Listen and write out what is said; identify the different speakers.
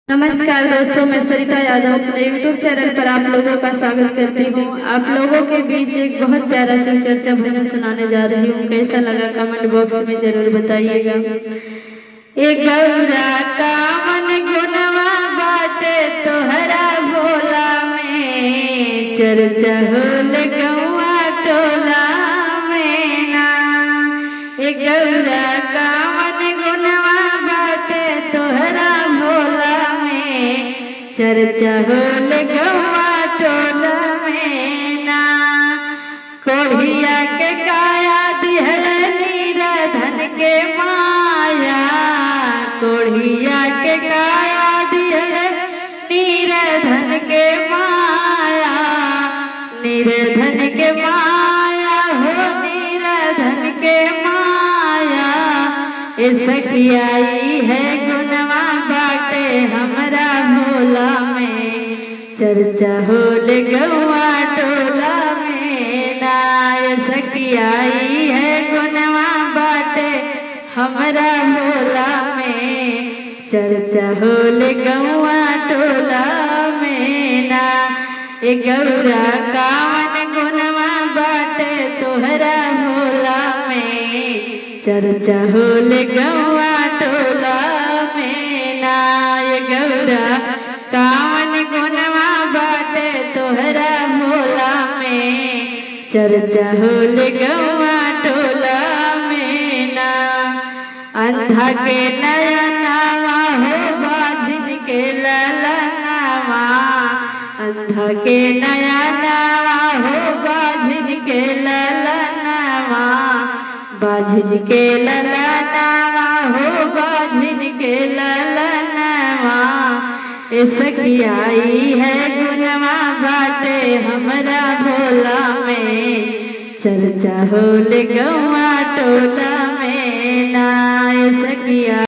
Speaker 1: नमस्कार दोस्तों, मैं सरिता यादव अपने YouTube चैनल पर आप लोगों का स्वागत करती हूँ। आप लोगों के बीच एक बहुत प्यारा सा चर्चा भजन सुनाने जा रही हूँ। कैसा लगा कमेंट बॉक्स में जरूर बताइएगा। एक गौरा का मन गुनवा बाटे तोहरा भोला में, चर्चा होल गौआ टोला में ना। एक गौरा का मन गुनवा बाटे तोहरा भोला में, चर्चा होल गौआ टोला में ना। कोढ़िया के काया दिहल नीरधन के माया, कोढ़िया के काया दिहल नीरधन के माया, नीरधन के माया हो नीरधन के माया। ए सखियाई है गुनवा बाटे हमरा भोला में, चर्चा होल गौआ टोला में ना। ए सखियाई है गुनवा बाटे हमरा भोला में, चर्चा होल गौआ टोला में ना। ए गौरा कावन गुनवा बाटे तोहरा भोला में, चर्चा होल गौआ टोला में ना। ए गौरा कावन गुनवा बाटे तोहरा भोला में, चर्चा होल गौआ टोला में ना। अंधा के नयनावा हो बाझिन के ललनावा, अंधा के नयनावा हो बाझिन के ललनावा, बाझिन के ललनावा हो बाझिन के ललनावा। ए सखियाई है गुनवा बाटे हमरा भोला में, चर्चा होल गौआ टोला में ना। ए सखिया